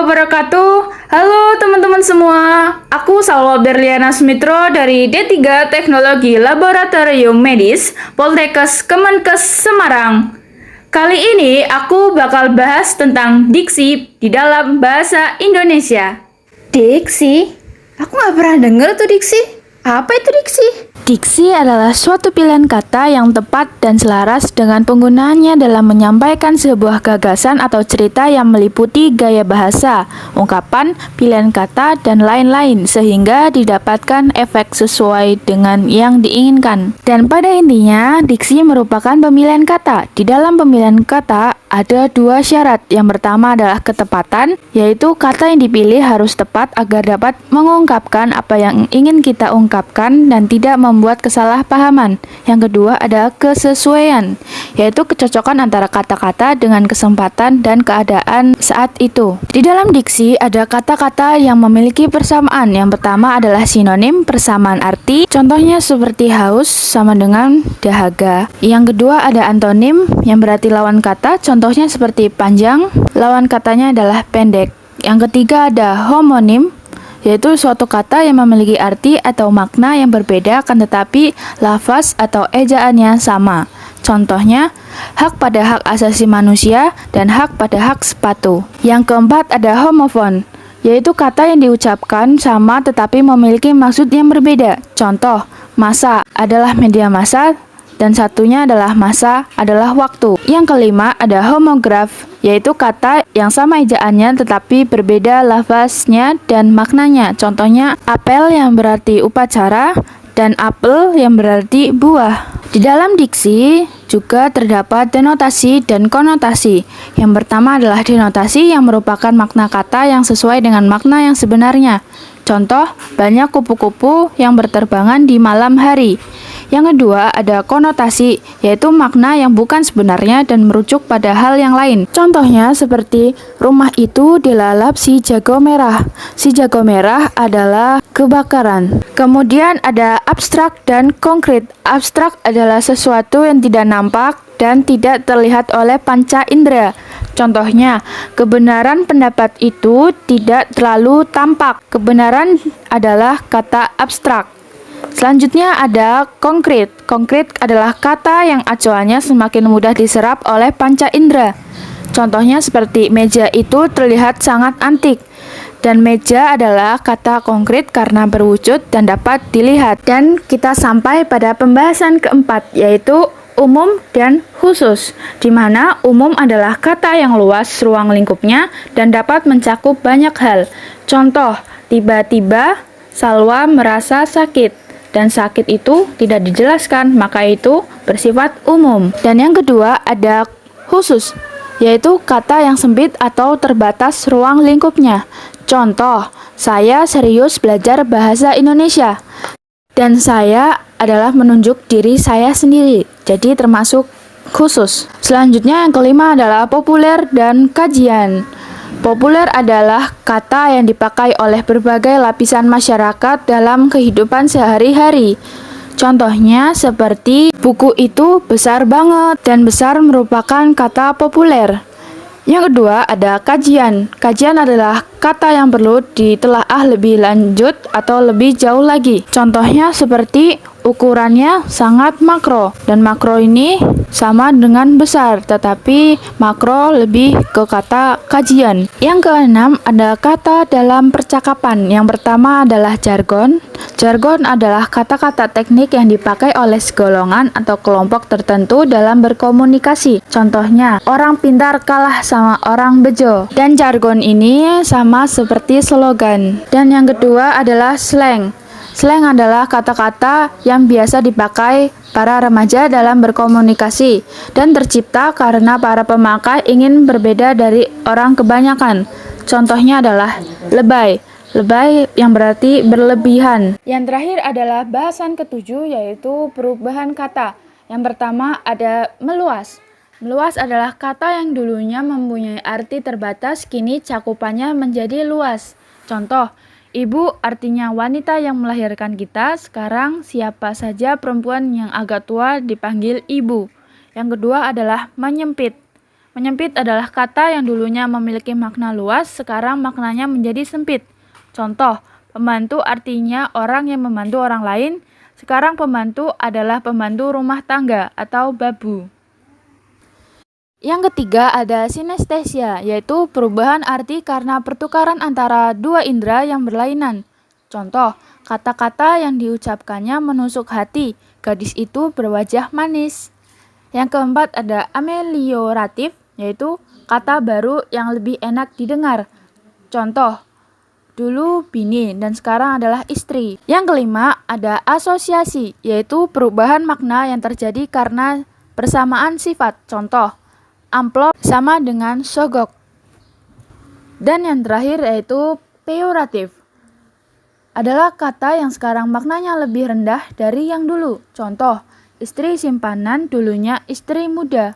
wabarakatuh. Halo teman-teman semua. Aku Salwa Berliana Sumitro dari D3 Teknologi Laboratorium Medis Poltekkes Kemenkes Semarang. Kali ini aku bakal bahas tentang diksi di dalam bahasa Indonesia. Diksi? Aku nggak pernah denger tuh diksi. Apa itu diksi? Diksi adalah suatu pilihan kata yang tepat dan selaras dengan penggunaannya dalam menyampaikan sebuah gagasan atau cerita yang meliputi gaya bahasa, ungkapan, pilihan kata, dan lain-lain sehingga didapatkan efek sesuai dengan yang diinginkan. Dan pada intinya, diksi merupakan pemilihan kata. Di dalam pemilihan kata ada dua syarat. Yang pertama adalah ketepatan, yaitu kata yang dipilih harus tepat agar dapat mengungkapkan apa yang ingin kita ungkapkan dan tidak membuat kesalahpahaman. Yang kedua adalah kesesuaian, yaitu kecocokan antara kata-kata dengan kesempatan dan keadaan saat itu. Di dalam diksi ada kata-kata yang memiliki persamaan. Yang pertama adalah sinonim, persamaan arti. Contohnya seperti haus sama dengan dahaga. Yang kedua ada antonim yang berarti lawan kata. Contohnya seperti panjang, lawan katanya adalah pendek. Yang ketiga ada homonim, yaitu suatu kata yang memiliki arti atau makna yang berbeda kan tetapi lafaz atau ejaannya sama. Contohnya, hak pada hak asasi manusia dan hak pada hak sepatu. Yang keempat ada homofon, yaitu kata yang diucapkan sama tetapi memiliki maksud yang berbeda. Contoh, masa adalah media massa dan satunya adalah masa adalah waktu. Yang kelima ada homograf, yaitu kata yang sama ejaannya tetapi berbeda lafaznya dan maknanya. Contohnya apel yang berarti upacara dan apel yang berarti buah. Di dalam diksi juga terdapat denotasi dan konotasi. Yang pertama adalah denotasi yang merupakan makna kata yang sesuai dengan makna yang sebenarnya. Contoh, banyak kupu-kupu yang berterbangan di malam hari. Yang kedua ada konotasi, yaitu makna yang bukan sebenarnya dan merujuk pada hal yang lain. Contohnya seperti rumah itu dilalap si jago merah. Si jago merah adalah kebakaran. Kemudian ada abstrak dan konkret. Abstrak adalah sesuatu yang tidak nampak dan tidak terlihat oleh panca indera. Contohnya, kebenaran pendapat itu tidak terlalu tampak. Kebenaran adalah kata abstrak. Selanjutnya ada konkret. Konkret adalah kata yang acuannya semakin mudah diserap oleh panca indera. Contohnya seperti meja itu terlihat sangat antik. Dan meja adalah kata konkret karena berwujud dan dapat dilihat. Dan kita sampai pada pembahasan keempat, yaitu umum dan khusus, di mana umum adalah kata yang luas ruang lingkupnya dan dapat mencakup banyak hal. Contoh, tiba-tiba Salwa merasa sakit. Dan sakit itu tidak dijelaskan, maka itu bersifat umum. Dan yang kedua ada khusus, yaitu kata yang sempit atau terbatas ruang lingkupnya. Contoh, saya serius belajar bahasa Indonesia. Dan saya adalah menunjuk diri saya sendiri, jadi termasuk khusus. Selanjutnya yang kelima adalah populer dan kajian. Populer adalah kata yang dipakai oleh berbagai lapisan masyarakat dalam kehidupan sehari-hari. Contohnya seperti buku itu besar banget, dan besar merupakan kata populer. Yang kedua ada kajian. Kajian adalah kata yang perlu ditelaah lebih lanjut atau lebih jauh lagi. Contohnya seperti ukurannya sangat makro, dan makro ini sama dengan besar, tetapi makro lebih ke kata kajian. Yang keenam ada kata dalam percakapan. Yang pertama adalah jargon. Jargon adalah kata-kata teknik yang dipakai oleh segolongan atau kelompok tertentu dalam berkomunikasi. Contohnya, orang pintar kalah sama orang bejo. Dan jargon ini sama seperti slogan. Dan yang kedua adalah slang. Slang adalah kata-kata yang biasa dipakai para remaja dalam berkomunikasi dan tercipta karena para pemakai ingin berbeda dari orang kebanyakan. Contohnya adalah lebay. Lebay yang berarti berlebihan. Yang terakhir adalah bahasan ketujuh, yaitu perubahan kata. Yang pertama ada meluas. Meluas adalah kata yang dulunya mempunyai arti terbatas, kini cakupannya menjadi luas. Contoh, ibu artinya wanita yang melahirkan kita, sekarang siapa saja perempuan yang agak tua dipanggil ibu. Yang kedua adalah menyempit. Menyempit adalah kata yang dulunya memiliki makna luas, sekarang maknanya menjadi sempit. Contoh, pembantu artinya orang yang membantu orang lain, sekarang pembantu adalah pembantu rumah tangga atau babu. Yang ketiga ada sinestesia, yaitu perubahan arti karena pertukaran antara dua indera yang berlainan. Contoh, kata-kata yang diucapkannya menusuk hati, gadis itu berwajah manis. Yang keempat ada amelioratif, yaitu kata baru yang lebih enak didengar. Contoh, dulu bini dan sekarang adalah istri. Yang kelima ada asosiasi, yaitu perubahan makna yang terjadi karena persamaan sifat. Contoh, amplop sama dengan sogok. Dan yang terakhir yaitu peyoratif, adalah kata yang sekarang maknanya lebih rendah dari yang dulu. Contoh, istri simpanan dulunya istri muda.